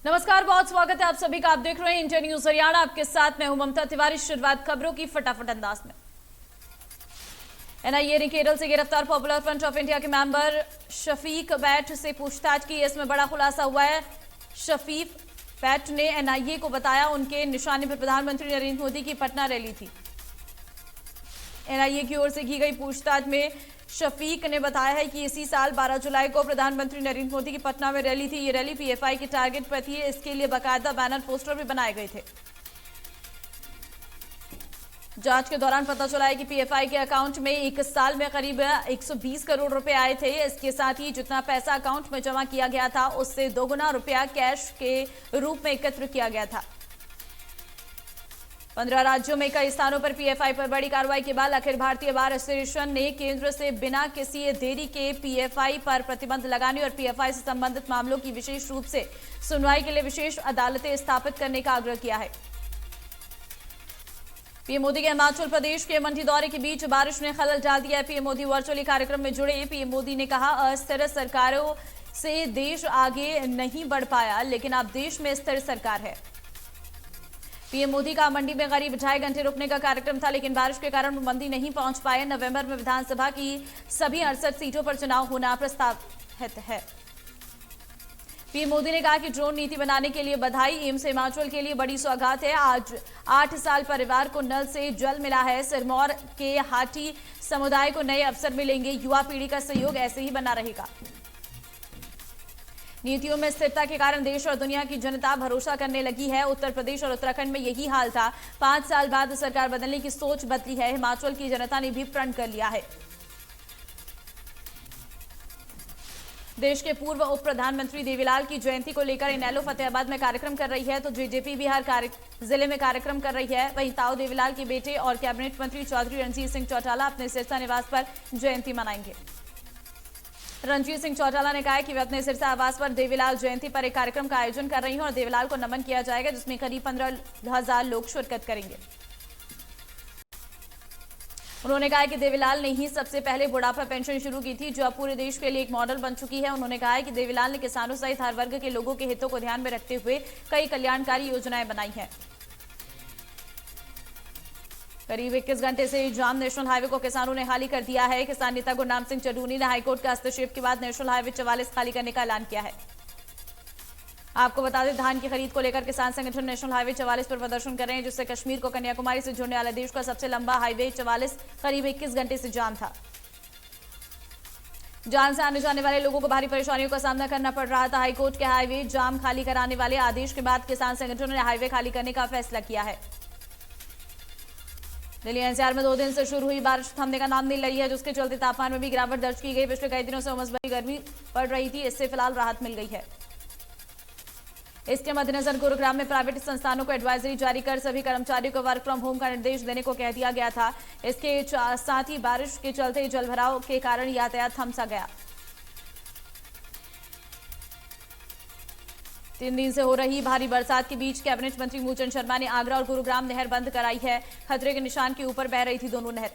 नमस्कार, बहुत स्वागत है आप सभी का। आप देख रहे हैं इंडिया न्यूज हरियाणा। आपके साथ मैं हूं ममता तिवारी। शुरुआत खबरों की फटाफट अंदाज में। एनआईए ने केरल से गिरफ्तार पॉपुलर फ्रंट ऑफ इंडिया के मेंबर शफीक बैठ से पूछताछ की। इसमें बड़ा खुलासा हुआ है। शफीक बैठ ने एनआईए को बताया उनके निशाने पर प्रधानमंत्री नरेंद्र मोदी की पटना रैली थी। एनआईए की ओर से की गई पूछताछ में शफीक ने बताया है कि इसी साल 12 जुलाई को प्रधानमंत्री नरेंद्र मोदी की पटना में रैली थी। ये रैली पीएफआई के टारगेट पर थी। इसके लिए बाकायदा बैनर पोस्टर भी बनाए गए थे। जांच के दौरान पता चला है कि पीएफआई के अकाउंट में एक साल में करीब 120 करोड़ रुपए आए थे। इसके साथ ही जितना पैसा अकाउंट में जमा किया गया था उससे दोगुना रुपया कैश के रूप में एकत्र किया गया था। 15 राज्यों में कई स्थानों पर पीएफआई पर बड़ी कार्रवाई के बाद अखिल भारतीय बार एसोसिएशन ने केंद्र से बिना किसी देरी के पीएफआई पर प्रतिबंध लगाने और पीएफआई से संबंधित मामलों की विशेष रूप से सुनवाई के लिए विशेष अदालतें स्थापित करने का आग्रह किया है। पीएम मोदी के हिमाचल प्रदेश के मंडी दौरे के बीच बारिश ने खलल डाल दिया है। पीएम मोदी वर्चुअली कार्यक्रम में जुड़े। पीएम मोदी ने कहा, अस्थिर सरकारों से देश आगे नहीं बढ़ पाया, लेकिन अब देश में स्थिर सरकार है। पीएम मोदी का मंडी में करीब 2.5 घंटे रुकने का कार्यक्रम था, लेकिन बारिश के कारण वो मंडी नहीं पहुंच पाए। नवंबर में विधानसभा की सभी 68 सीटों पर चुनाव होना प्रस्तावित है। पीएम मोदी ने कहा कि ड्रोन नीति बनाने के लिए बधाई। एम्स हिमाचल के लिए बड़ी सौगात है। आज 8 साल परिवार को नल से जल मिला है। सिरमौर के हाटी समुदाय को नए अवसर मिलेंगे। युवा पीढ़ी का सहयोग ऐसे ही बना रहेगा। नीतियों में स्थिरता के कारण देश और दुनिया की जनता भरोसा करने लगी है। उत्तर प्रदेश और उत्तराखंड में यही हाल था। 5 साल बाद सरकार बदलने की सोच बदली है। हिमाचल की जनता ने भी प्रण कर लिया है। देश के पूर्व उप प्रधानमंत्री देवीलाल की जयंती को लेकर इनेलो फतेहाबाद में कार्यक्रम कर रही है, तो जेजेपी भी हर जिले में कार्यक्रम कर रही है। वहीं ताऊ देवीलाल के बेटे और कैबिनेट मंत्री चौधरी रणजीत सिंह चौटाला अपने सिरसा निवास पर जयंती मनाएंगे। रणजीत सिंह चौटाला ने कहा है कि वे अपने सिरसा आवास पर देवीलाल जयंती पर एक कार्यक्रम का आयोजन कर रही हैं और देवीलाल को नमन किया जाएगा, जिसमें करीब 15,000 लोग शिरकत करेंगे। उन्होंने कहा कि देवीलाल ने ही सबसे पहले बुढ़ापा पेंशन शुरू की थी, जो अब पूरे देश के लिए एक मॉडल बन चुकी है। उन्होंने कहा है कि देवीलाल ने किसानों सहित हर वर्ग के लोगों के हितों को ध्यान में रखते हुए कई कल्याणकारी योजनाएं बनाई हैं। करीब 21 घंटे से जाम नेशनल हाईवे को किसानों ने खाली कर दिया है। किसान नेता गुरनाम सिंह चडूनी ने हाईकोर्ट का हस्तक्षेप के बाद नेशनल हाईवे 44 खाली करने का ऐलान किया है। आपको बता दें, धान की खरीद को लेकर किसान संगठन नेशनल हाईवे 44 पर प्रदर्शन कर रहे हैं, जिससे कश्मीर को कन्याकुमारी से जोड़ने वाला देश का सबसे लंबा हाईवे 44 करीब 21 घंटे से जाम था। जाम से आने जाने वाले लोगों को भारी परेशानियों का सामना करना पड़ रहा था। हाईकोर्ट के हाईवे जाम खाली कराने वाले आदेश के बाद किसान संगठनों ने हाईवे खाली करने का फैसला किया है। दिल्ली एनसीआर में 2 दिन से शुरू हुई बारिश थमने का नाम नहीं ले रही है, जिसके चलते तापमान में भी गिरावट दर्ज की गई। पिछले कई दिनों से उमस भरी गर्मी पड़ रही थी, इससे फिलहाल राहत मिल गई है। इसके मद्देनजर गुरुग्राम में प्राइवेट संस्थानों को एडवाइजरी जारी कर सभी कर्मचारियों को वर्क फ्रॉम होम का निर्देश देने को कह दिया गया था। इसके साथ ही बारिश के चलते जलभराव के कारण यातायात थम सा गया। 3 दिन से हो रही भारी बरसात के बीच कैबिनेट मंत्री मूलचंद शर्मा ने आगरा और गुरुग्राम नहर बंद कराई है। खतरे के निशान के ऊपर बह रही थी दोनों नहर।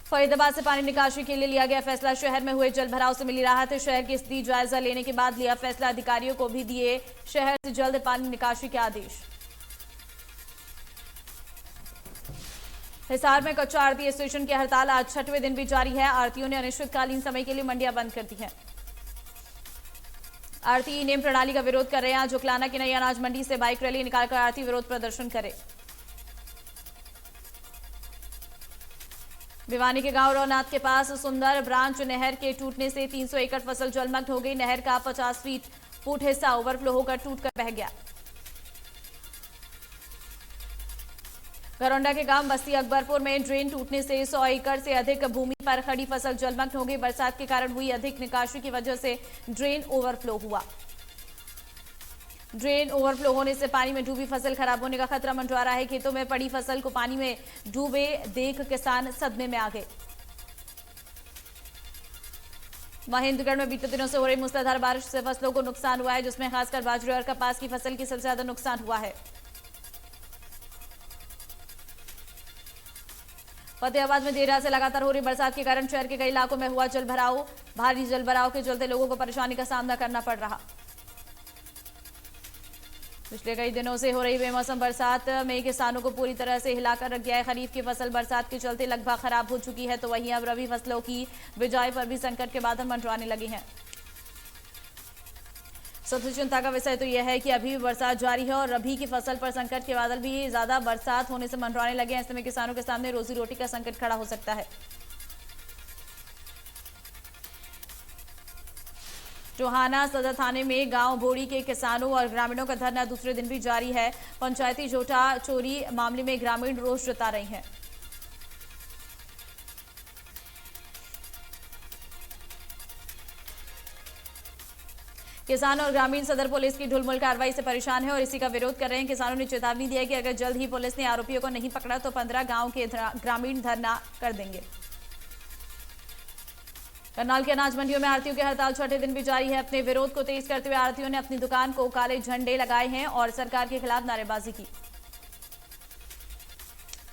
फरीदाबाद से पानी निकासी के लिए लिया गया फैसला। शहर में हुए जलभराव से मिली राहत। शहर की स्थिति जायजा लेने के बाद लिया फैसला। अधिकारियों को भी दिए शहर से जल्द पानी निकासी के आदेश। हिसार में कच्चा आरती एसोसिएशन की हड़ताल आज 6वें दिन भी जारी है। आरतीयों ने अनिश्चितकालीन समय के लिए मंडियां बंद कर दी हैं। आरती ई नेम प्रणाली का विरोध कर रहे हैं। आज उकलाना की नई अनाज मंडी से बाइक रैली निकालकर आरती विरोध प्रदर्शन करे। भिवानी के गांव रौनाथ के पास सुंदर ब्रांच नहर के टूटने से 300 एकड़ फसल जलमग्न हो गई। नहर का 50 फुट हिस्सा ओवरफ्लो होकर टूटकर बह गया। घरौंडा के गांव बस्ती अकबरपुर में ड्रेन टूटने से 100 एकड़ से अधिक भूमि पर खड़ी फसल जलमग्न हो गई। बरसात के कारण हुई अधिक निकासी की वजह से ड्रेन ओवरफ्लो हुआ। ड्रेन ओवरफ्लो होने से पानी में डूबी फसल खराब होने का खतरा मंडरा रहा है। खेतों में पड़ी फसल को पानी में डूबे देख किसान सदमे में आ गए। महेंद्रगढ़ में बीते दिनों से हो रही मूसलाधार बारिश से फसलों को नुकसान हुआ है, जिसमें खासकर बाजरे और कपास की फसल की सबसे ज्यादा नुकसान हुआ है। फतेहाबाद में देर रात से लगातार हो रही बरसात के कारण शहर के कई इलाकों में हुआ जलभराव। भारी जलभराव के चलते लोगों को परेशानी का सामना करना पड़ रहा। पिछले कई दिनों से हो रही बेमौसम बरसात में किसानों को पूरी तरह से हिलाकर रख गया है। खरीफ की फसल बरसात के चलते लगभग खराब हो चुकी है, तो वहीं अब रबी फसलों की बिजाई पर भी संकट के बादल मंडराने लगे हैं। सबसे चिंता का विषय तो यह है कि अभी भी बरसात जारी है और रबी की फसल पर संकट के बादल भी ज्यादा बरसात होने से मंडराने लगे हैं। ऐसे में किसानों के सामने रोजी रोटी का संकट खड़ा हो सकता है। टोहाना सदर थाने में गांव बोड़ी के किसानों और ग्रामीणों का धरना दूसरे दिन भी जारी है। पंचायती झोटा चोरी मामले में ग्रामीण रोष जता रहे हैं। किसान और ग्रामीण सदर पुलिस की ढुलमुल कार्रवाई से परेशान है और इसी का विरोध कर रहे हैं। किसानों ने चेतावनी दी है कि अगर जल्द ही पुलिस ने आरोपियों को नहीं पकड़ा तो 15 गांव के ग्रामीण धरना कर देंगे। करनाल के अनाज मंडियों में आढ़तियों की हड़ताल छठे दिन भी जारी है। अपने विरोध को तेज करते हुए आढ़तियों ने अपनी दुकान को काले झंडे लगाए हैं और सरकार के खिलाफ नारेबाजी की।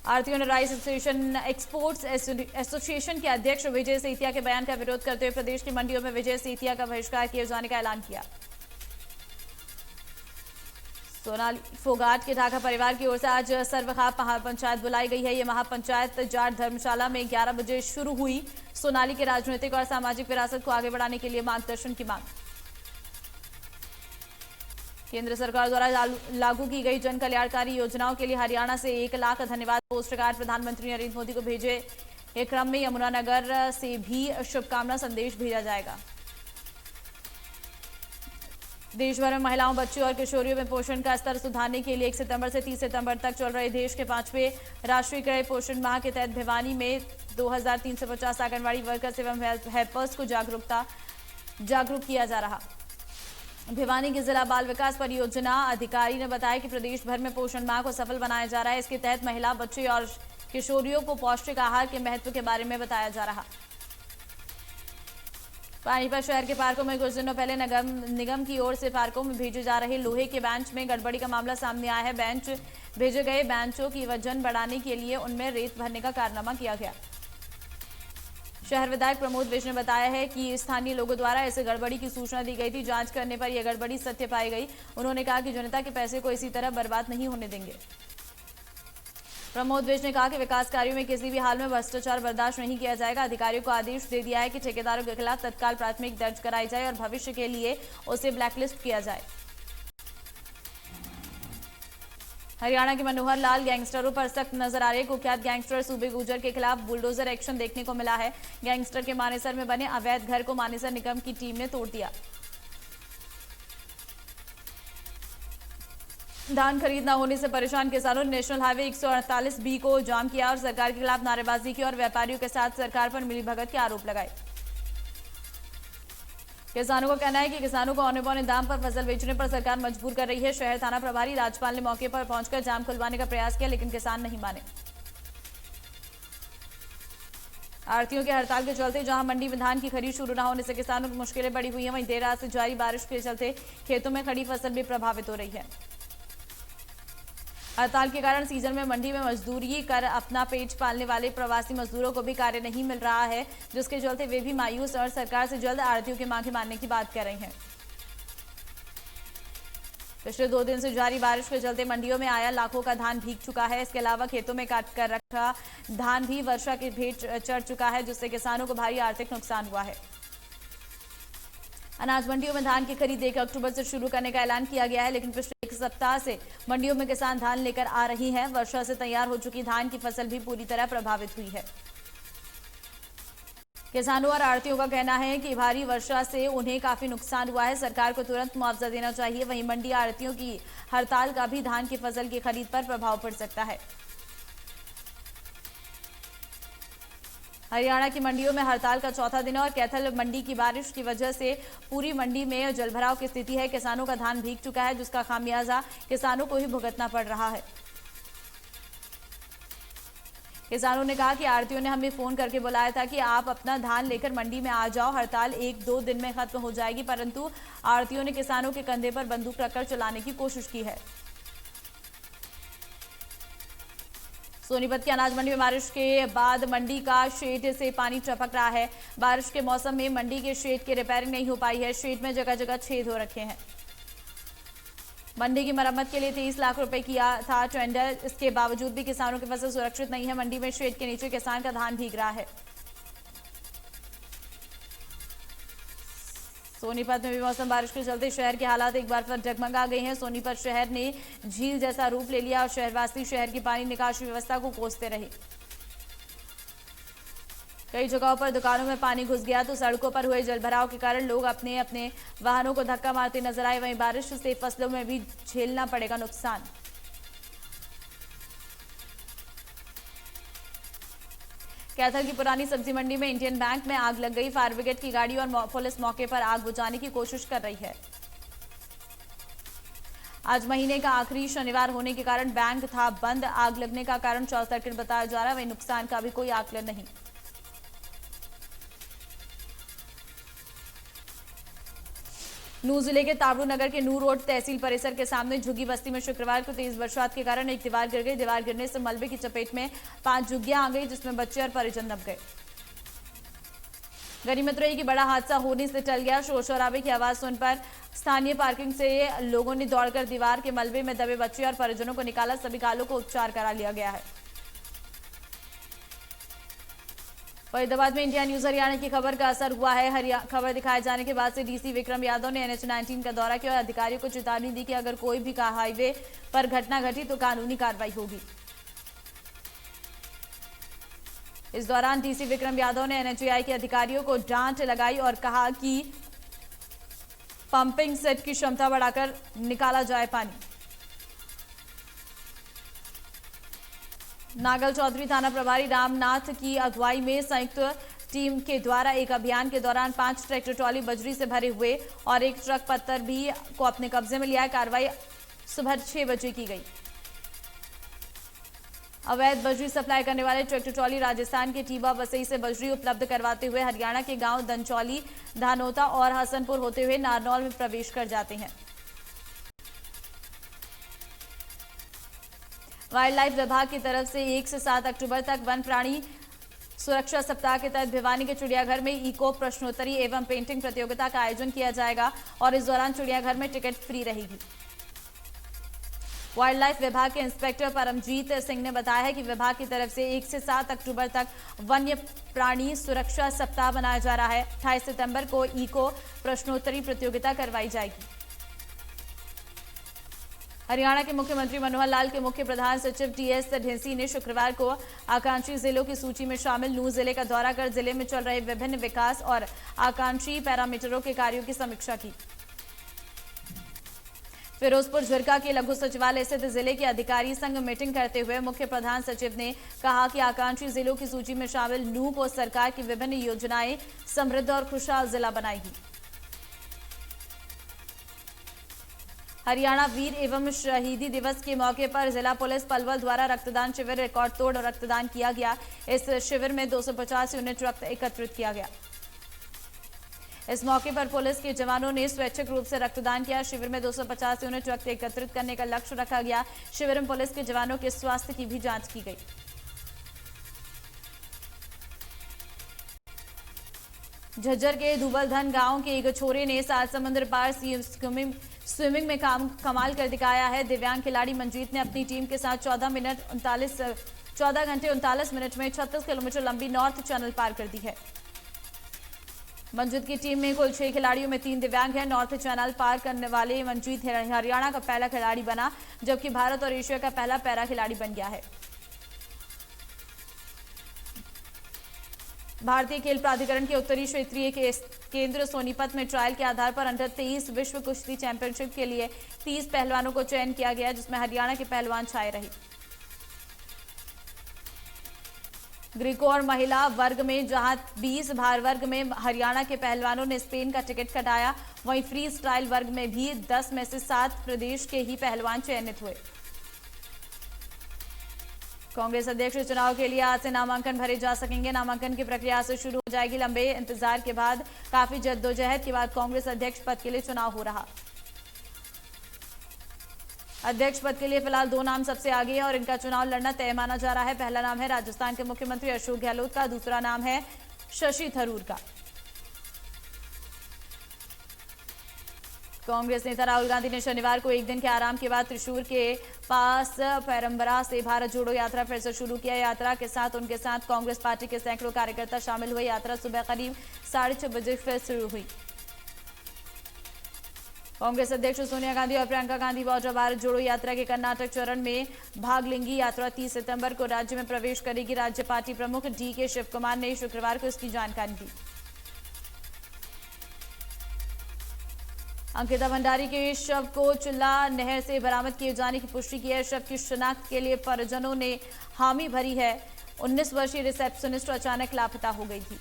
आढ़तियों ने राइस एक्सपोर्ट्स एसोसिएशन के अध्यक्ष विजय सेतिया के बयान का विरोध करते हुए प्रदेश की मंडियों में विजय सेतिया का बहिष्कार किए जाने का ऐलान किया। सोनाली फोगाट के ढाका परिवार की ओर से आज सर्वखाप महापंचायत बुलाई गई है। ये महापंचायत जाट धर्मशाला में 11 बजे शुरू हुई। सोनाली के राजनीतिक और सामाजिक विरासत को आगे बढ़ाने के लिए मार्गदर्शन की मांग। केंद्र सरकार द्वारा लागू की गई जन कल्याणकारी योजनाओं के लिए हरियाणा से 1 लाख धन्यवाद पोस्ट कार्ड प्रधानमंत्री नरेंद्र मोदी को भेजे के क्रम में यमुनानगर से भी शुभकामना संदेश भेजा जाएगा। देश भर में महिलाओं, बच्चों और किशोरियों में पोषण का स्तर सुधारने के लिए 1 सितंबर से 30 सितंबर तक चल रहे देश के 5वें राष्ट्रीय क्रय पोषण माह के तहत भिवानी में 2350 आंगनबाड़ी वर्कर्स एवं हेल्पर्स को जागरूक किया जा रहा। भिवानी के जिला बाल विकास परियोजना अधिकारी ने बताया कि प्रदेश भर में पोषण माह को सफल बनाया जा रहा है। इसके तहत महिला, बच्चे और किशोरियों को पौष्टिक आहार के महत्व के बारे में बताया जा रहा। पानीपत शहर के पार्कों में कुछ दिनों पहले निगम की ओर से पार्कों में भेजे जा रहे लोहे के बेंच में गड़बड़ी का मामला सामने आया है। बेंच भेजे गए बेंचों की वजन बढ़ाने के लिए उनमें रेत भरने का कारनामा किया गया। शहर विधायक प्रमोद विज ने बताया है कि स्थानीय लोगों द्वारा ऐसे गड़बड़ी की सूचना दी गई थी। जांच करने पर यह गड़बड़ी सत्य पाई गई। उन्होंने कहा कि जनता के पैसे को इसी तरह बर्बाद नहीं होने देंगे। प्रमोद विज ने कहा कि विकास कार्यों में किसी भी हाल में भ्रष्टाचार बर्दाश्त नहीं किया जाएगा। अधिकारियों को आदेश दे दिया है कि ठेकेदारों के खिलाफ तत्काल प्राथमिक दर्ज कराई जाए और भविष्य के लिए उसे ब्लैकलिस्ट किया जाए। हरियाणा के मनोहर लाल गैंगस्टरों पर सख्त नजर आ रहे। कुख्यात गैंगस्टर सूबे गुर्जर के खिलाफ बुलडोजर एक्शन देखने को मिला है। गैंगस्टर के मानेसर में बने अवैध घर को मानेसर निगम की टीम ने तोड़ दिया। धान खरीद न होने से परेशान किसानों ने नेशनल हाईवे 148 बी को जाम किया और सरकार के खिलाफ नारेबाजी की और व्यापारियों के साथ सरकार पर मिलीभगत के आरोप लगाए। किसानों का कहना है कि किसानों को औने पौने दाम पर फसल बेचने पर सरकार मजबूर कर रही है। शहर थाना प्रभारी राजपाल ने मौके पर पहुंचकर जाम खुलवाने का प्रयास किया, लेकिन किसान नहीं माने। आढ़तियों के हड़ताल के चलते जहां मंडी में धान की खरीद शुरू न होने से किसानों की मुश्किलें बढ़ी हुई हैं, वहीं देर रात से जारी बारिश के चलते खेतों में खड़ी फसल भी प्रभावित हो रही है। हड़ताल के कारण सीजन में मंडी में मजदूरी कर अपना पेट पालने वाले प्रवासी मजदूरों को भी कार्य नहीं मिल रहा है, जिसके चलते वे भी मायूस और सरकार से जल्द आढ़तियों की मांगे मानने की बात कर रहे हैं। पिछले 2 दिन से जारी बारिश के चलते मंडियों में आया लाखों का धान भीग चुका है। इसके अलावा खेतों में काट कर रखा धान भी वर्षा के भेंट चढ़ चुका है, जिससे किसानों को भारी आर्थिक नुकसान हुआ है। अनाज मंडियों में धान की खरीद 1 अक्टूबर से शुरू करने का ऐलान किया गया है, लेकिन पिछले 1 सप्ताह से मंडियों में किसान धान लेकर आ रही हैं। वर्षा से तैयार हो चुकी धान की फसल भी पूरी तरह प्रभावित हुई है। किसानों और आढ़तियों का कहना है कि भारी वर्षा से उन्हें काफी नुकसान हुआ है। सरकार को तुरंत मुआवजा देना चाहिए। वहीं मंडी आढ़तियों की हड़ताल का भी धान की फसल की खरीद पर प्रभाव पड़ सकता है। हरियाणा की मंडियों में हड़ताल का चौथा दिन है और कैथल मंडी की बारिश की वजह से पूरी मंडी में जलभराव की स्थिति है। किसानों का धान भीग चुका है, जिसका खामियाजा किसानों को ही भुगतना पड़ रहा है। किसानों ने कहा कि आढ़तियों ने हमें फोन करके बुलाया था कि आप अपना धान लेकर मंडी में आ जाओ, हड़ताल 1-2 दिन में खत्म हो जाएगी, परंतु आढ़तियों ने किसानों के कंधे पर बंदूक रखकर चलाने की कोशिश की है। सोनीपत की अनाज मंडी में बारिश के बाद मंडी का शेड से पानी टपक रहा है। बारिश के मौसम में मंडी के शेड की रिपेयरिंग नहीं हो पाई है। शेड में जगह जगह छेद हो रखे हैं। मंडी की मरम्मत के लिए 30 लाख रुपए किया था टेंडर। इसके बावजूद भी किसानों की फसल सुरक्षित नहीं है। मंडी में शेड के नीचे किसान का धान भीग रहा है। सोनीपत में भी मौसम बारिश के चलते शहर के हालात एक बार फिर डगमगा गए हैं। सोनीपत शहर ने झील जैसा रूप ले लिया और शहरवासी शहर की पानी निकासी व्यवस्था को कोसते रहे। कई जगहों पर दुकानों में पानी घुस गया तो सड़कों पर हुए जलभराव के कारण लोग अपने अपने वाहनों को धक्का मारते नजर आए। वहीं बारिश से फसलों में भी झेलना पड़ेगा नुकसान। कैथल की पुरानी सब्जी मंडी में इंडियन बैंक में आग लग गई। फायर ब्रिगेड की गाड़ी और पुलिस मौके पर आग बुझाने की कोशिश कर रही है। आज महीने का आखिरी शनिवार होने के कारण बैंक था बंद। आग लगने का कारण शॉर्ट सर्किट बताया जा रहा है। वहीं नुकसान का भी कोई आकलन नहीं। नूह जिले के ताबरू नगर के नूह रोड तहसील परिसर के सामने झुग्गी बस्ती में शुक्रवार को तेज बरसात के कारण एक दीवार गिर गई। दीवार गिरने से मलबे की चपेट में 5 झुग्गियां आ गई, जिसमें बच्चे और परिजन दब गए। गनीमत रही कि बड़ा हादसा होने से टल गया। शोर शराबे की आवाज सुन पर स्थानीय पार्किंग से लोगों ने दौड़कर दीवार के मलबे में दबे बच्चे और परिजनों को निकाला। सभी घायलों को उपचार करा लिया गया है। फरीदाबाद में इंडिया न्यूज हरियाणा की खबर का असर हुआ है। खबर दिखाए जाने के बाद से डीसी विक्रम यादव ने NH-19 का दौरा किया और अधिकारियों को चेतावनी दी कि अगर कोई भी हाईवे पर घटना घटी तो कानूनी कार्रवाई होगी। इस दौरान डीसी विक्रम यादव ने NHAI के अधिकारियों को डांट लगाई और कहा कि पंपिंग सेट की क्षमता बढ़ाकर निकाला जाए पानी। नागल चौधरी थाना प्रभारी रामनाथ की अगुवाई में संयुक्त टीम के द्वारा एक अभियान के दौरान 5 ट्रैक्टर ट्रॉली बजरी से भरे हुए और एक ट्रक पत्थर भी को अपने कब्जे में लिया। कार्रवाई सुबह 6 बजे की गई। अवैध बजरी सप्लाई करने वाले ट्रैक्टर ट्रॉली राजस्थान के टीबा बसई से बजरी उपलब्ध करवाते हुए हरियाणा के गांव दनचौली, धानोता और हसनपुर होते हुए नारनौल में प्रवेश कर जाते हैं। वाइल्ड लाइफ विभाग की तरफ से 1 से 7 अक्टूबर तक वन प्राणी सुरक्षा सप्ताह के तहत भिवानी के चिड़ियाघर में इको प्रश्नोत्तरी एवं पेंटिंग प्रतियोगिता का आयोजन किया जाएगा और इस दौरान चिड़ियाघर में टिकट फ्री रहेगी। वाइल्ड लाइफ विभाग के इंस्पेक्टर परमजीत सिंह ने बताया है कि विभाग की तरफ से 1 से 7 अक्टूबर तक वन्य प्राणी सुरक्षा सप्ताह मनाया जा रहा है। 28 सितंबर को इको प्रश्नोत्तरी प्रतियोगिता करवाई जाएगी। हरियाणा के मुख्यमंत्री मनोहर लाल के मुख्य प्रधान सचिव TS ढिंसी ने शुक्रवार को आकांक्षी जिलों की सूची में शामिल नूह जिले का दौरा कर जिले में चल रहे विभिन्न विकास और आकांक्षी पैरामीटरों के कार्यों की समीक्षा की। फिरोजपुर झुरका के लघु सचिवालय स्थित जिले के अधिकारी संघ मीटिंग करते हुए मुख्य प्रधान सचिव ने कहा कि आकांक्षी जिलों की सूची में शामिल नूह को सरकार की विभिन्न योजनाएं समृद्ध और खुशहाल जिला बनाएगी। हरियाणा वीर एवं शहीदी दिवस के मौके पर जिला पुलिस पलवल द्वारा रक्तदान शिविर रिकॉर्ड तोड़ रक्तदान किया गया। इस शिविर में 250 यूनिट रक्त एकत्रित किया गया। इस मौके पर पुलिस के जवानों ने स्वैच्छिक रूप से रक्तदान किया। शिविर में 250 यूनिट रक्त एकत्रित करने का लक्ष्य रखा गया। शिविर में पुलिस के जवानों के स्वास्थ्य की भी जांच की गई। झज्जर के दुबलधन गांव के एक छोरे ने 7 समुद्र पार स्विमिंग में कमाल कर दिखाया है। दिव्यांग खिलाड़ी मंजीत ने अपनी टीम के साथ 14 घंटे 39 मिनट में 36 किलोमीटर लंबी नॉर्थ चैनल पार कर दी है। मंजीत की टीम में कुल 6 खिलाड़ियों में 3 दिव्यांग हैं। नॉर्थ चैनल पार करने वाले मंजीत हरियाणा का पहला खिलाड़ी बना, जबकि भारत और एशिया का पहला पैरा खिलाड़ी बन गया है। भारतीय खेल प्राधिकरण के उत्तरी क्षेत्रीय केंद्र सोनीपत में ट्रायल के आधार पर अंडर 23 विश्व कुश्ती चैंपियनशिप के लिए 30 पहलवानों को चयन किया गया, जिसमें हरियाणा के पहलवान छाए रहे। ग्रीको और महिला वर्ग में जहां 20 भार वर्ग में हरियाणा के पहलवानों ने स्पेन का टिकट कटाया, वहीं फ्री स्टाइल वर्ग में भी 10 में से 7 प्रदेश के ही पहलवान चयनित हुए। कांग्रेस अध्यक्ष चुनाव के लिए आज से नामांकन भरे जा सकेंगे। नामांकन की प्रक्रिया से शुरू हो जाएगी। लंबे इंतजार के बाद काफी जद्दोजहद के बाद कांग्रेस अध्यक्ष पद के लिए चुनाव हो रहा। अध्यक्ष पद के लिए फिलहाल 2 नाम सबसे आगे हैं और इनका चुनाव लड़ना तय माना जा रहा है। पहला नाम है राजस्थान के मुख्यमंत्री अशोक गहलोत का, दूसरा नाम है शशि थरूर का। कांग्रेस नेता राहुल गांधी ने शनिवार को एक दिन के आराम के बाद त्रिशूर के पास पैरंबरा से भारत जोड़ो यात्रा फिर से शुरू किया। यात्रा के साथ उनके साथ कांग्रेस पार्टी के सैकड़ों कार्यकर्ता शामिल हुए। यात्रा सुबह करीब 6:30 बजे फिर शुरू हुई। कांग्रेस अध्यक्ष सोनिया गांधी और प्रियंका गांधी वाड्रा भारत जोड़ो यात्रा के कर्नाटक चरण में भाग लेंगी। यात्रा 30 सितंबर को राज्य में प्रवेश करेगी। राज्य पार्टी प्रमुख DK शिव कुमार ने शुक्रवार को इसकी जानकारी दी। अंकिता भंडारी के शव को चिल्ला नहर से बरामद किए जाने की पुष्टि की है। शव की शिनाख्त के लिए परिजनों ने हामी भरी है। 19 वर्षीय रिसेप्शनिस्ट अचानक लापता हो गई थी।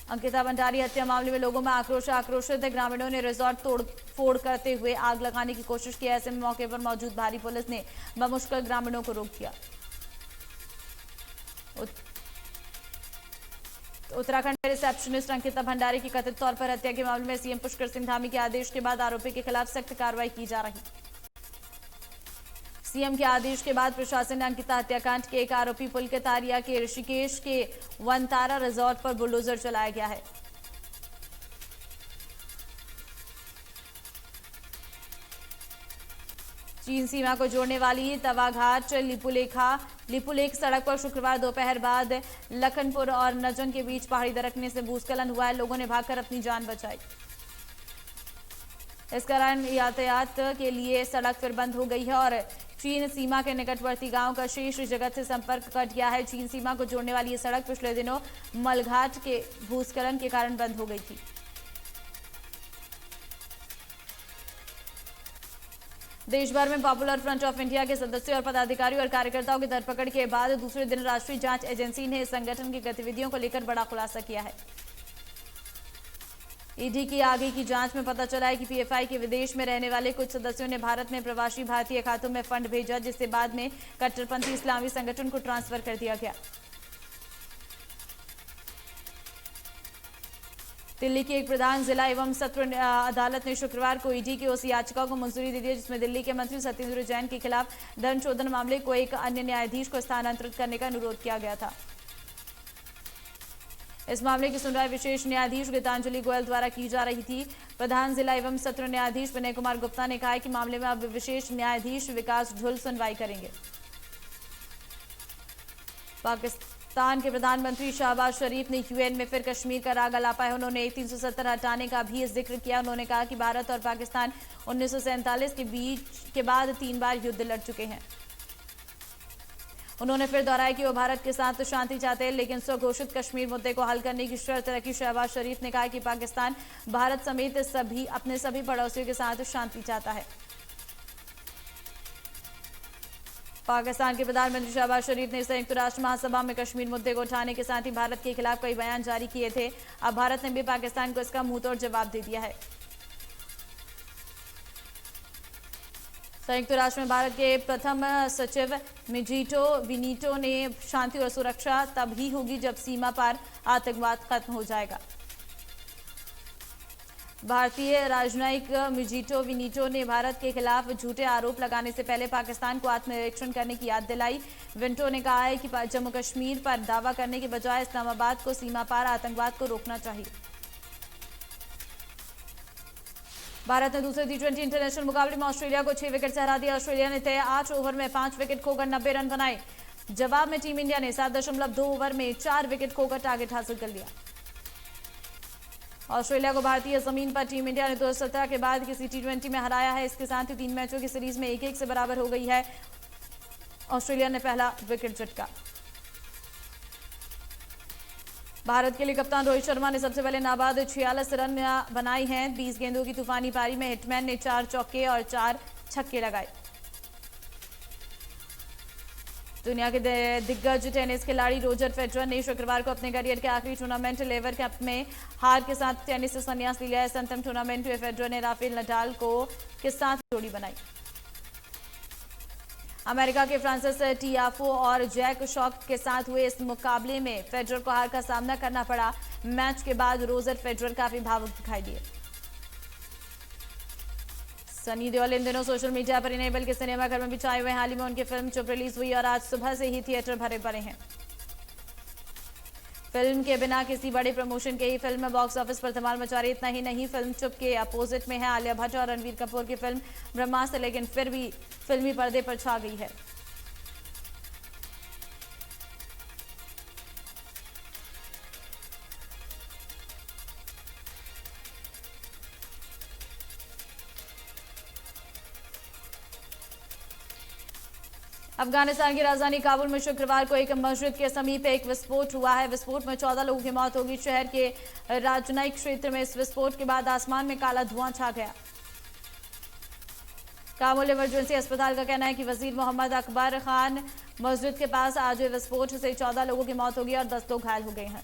अंकिता भंडारी हत्या मामले में लोगों में आक्रोशित ग्रामीणों ने रिजॉर्ट तोड़फोड़ करते हुए आग लगाने की कोशिश की। ऐसे में मौके पर मौजूद भारी पुलिस ने बमुश्किल ग्रामीणों को रोक दिया। उत्तराखंड में रिसेप्शनिस्ट अंकिता भंडारी की कथित तौर पर हत्या के मामले में सीएम पुष्कर सिंह धामी के आदेश के बाद आरोपी के खिलाफ सख्त कार्रवाई की जा रही। सीएम के आदेश के बाद प्रशासन ने अंकिता हत्याकांड के एक आरोपी पुलकेतारिया के ऋषिकेश के वनतारा रिजॉर्ट पर बुलडोजर चलाया गया है। चीन सीमा को जोड़ने वाली तवाघाट लिपुलेख सड़क पर शुक्रवार दोपहर बाद लखनपुर और नजन के बीच पहाड़ी दरकने से भूस्खलन हुआ है। लोगों ने भागकर अपनी जान बचाई। इस कारण यातायात के लिए सड़क फिर बंद हो गई है और चीन सीमा के निकटवर्ती गांव का शेष जगत से संपर्क कट गया है। चीन सीमा को जोड़ने वाली ये सड़क पिछले दिनों मलघाट के भूस्खलन के कारण बंद हो गई थी। देश भर में पॉपुलर फ्रंट ऑफ इंडिया के सदस्यों और पदाधिकारियों और कार्यकर्ताओं की धरपकड़ के बाद दूसरे दिन राष्ट्रीय जांच एजेंसी ने इस संगठन की गतिविधियों को लेकर बड़ा खुलासा किया है। ईडी की आगे की जांच में पता चला है कि पीएफआई के विदेश में रहने वाले कुछ सदस्यों ने भारत में प्रवासी भारतीय खातों में फंड भेजा, जिससे बाद में कट्टरपंथी इस्लामी संगठन को ट्रांसफर कर दिया गया। दिल्ली की एक प्रधान जिला एवं सत्र अदालत ने शुक्रवार को ईडी की उस याचिका को मंजूरी दे दी जिसमें दिल्ली के मंत्री सत्येंद्र जैन के खिलाफ धन शोधन मामले को एक अन्य न्यायाधीश को स्थानांतरित करने का अनुरोध किया गया था। इस मामले की सुनवाई विशेष न्यायाधीश गीतांजलि गोयल द्वारा की जा रही थी। प्रधान जिला एवं सत्र न्यायाधीश विनय कुमार गुप्ता ने कहा है कि मामले में अब विशेष न्यायाधीश विकास ढुल सुनवाई करेंगे। पाकिस्तान के प्रधानमंत्री शहबाज शरीफ ने यूएन में फिर कश्मीर का राग अलापा है। उन्होंने 370 हटाने का भी जिक्र किया। उन्होंने कहा कि भारत और पाकिस्तान 1947 के बाद 3 बार युद्ध लड़ चुके हैं। उन्होंने फिर दोहराया कि वो भारत के साथ शांति चाहते हैं, लेकिन स्वघोषित कश्मीर मुद्दे को हल करने की शर्त रखी। शहबाज शरीफ ने कहा कि पाकिस्तान भारत समेत अपने सभी पड़ोसियों के साथ शांति चाहता है। पाकिस्तान के प्रधानमंत्री शहबाज शरीफ ने संयुक्त राष्ट्र महासभा में कश्मीर मुद्दे को उठाने के साथ ही भारत के खिलाफ कई बयान जारी किए थे। अब भारत ने भी पाकिस्तान को इसका मुंहतोड़ जवाब दे दिया है। संयुक्त राष्ट्र में भारत के प्रथम सचिव मिजीटो विनीटो ने शांति और सुरक्षा तब ही होगी जब सीमा पार आतंकवाद खत्म हो जाएगा। भारतीय राजनयिक मिजीटो विनीटो ने भारत के खिलाफ झूठे आरोप लगाने से पहले पाकिस्तान को आत्मनिरीक्षण करने की याद दिलाई। विंटो ने कहा है कि जम्मू कश्मीर पर दावा करने के बजाय इस्लामाबाद को सीमा पार आतंकवाद को रोकना चाहिए। भारत ने दूसरे T20 इंटरनेशनल मुकाबले में ऑस्ट्रेलिया को 6 विकेट से हरा दिया। ऑस्ट्रेलिया ने तय 8 ओवर में 5 विकेट खोकर 90 रन बनाए। जवाब में टीम इंडिया ने 7.2 ओवर में 4 विकेट खोकर टारगेट हासिल कर लिया। ऑस्ट्रेलिया को भारतीय जमीन पर टीम इंडिया ने 2017 के बाद किसी T20 में हराया है। इसके साथ ही 3 मैचों की सीरीज में 1-1 से बराबर हो गई है। ऑस्ट्रेलिया ने पहला विकेट झटका। भारत के लिए कप्तान रोहित शर्मा ने सबसे पहले नाबाद 46 रन बनाए हैं। 20 गेंदों की तूफानी पारी में हिटमैन ने 4 चौके और 4 छक्के लगाए। दुनिया के दिग्गज टेनिस खिलाड़ी रोजर फेडरर ने शुक्रवार को अपने करियर के आखिरी टूर्नामेंट लेवर कप में हार के साथ टेनिस से संन्यास लिया है। इस अंतिम टूर्नामेंट में फेडरर ने राफेल नडाल के साथ जोड़ी बनाई। अमेरिका के फ्रांसिस टियाफो और जैक शॉक के साथ हुए इस मुकाबले में फेडरर को हार का सामना करना पड़ा। मैच के बाद रोजर फेडरर काफी भावुक दिखाई दिए। सनी देओल इन दिनों सोशल मीडिया पर ही नहीं बल्कि सिनेमाघर में भी छाए हुए। हाल ही में उनकी फिल्म चुप रिलीज हुई और आज सुबह से ही थिएटर भरे पड़े हैं। फिल्म के बिना किसी बड़े प्रमोशन के ही फिल्म में बॉक्स ऑफिस पर धमाल मचा रही। इतना ही नहीं, फिल्म चुप के अपोजिट में है आलिया भट्ट और रणवीर कपूर की फिल्म ब्रह्मास्त्र, लेकिन फिर भी फिल्मी पर्दे पर छा गई है। अफगानिस्तान की राजधानी काबुल में शुक्रवार को एक मस्जिद के समीप एक विस्फोट हुआ है। विस्फोट में 14 लोगों की मौत होगी। शहर के राजनयिक क्षेत्र में इस विस्फोट के बाद आसमान में काला धुआं छा गया। काबुल इमरजेंसी अस्पताल का कहना है कि वजीर मोहम्मद अकबर खान मस्जिद के पास आज हुए विस्फोट से 14 लोगों की मौत होगी और 10 लोग घायल हो गए हैं।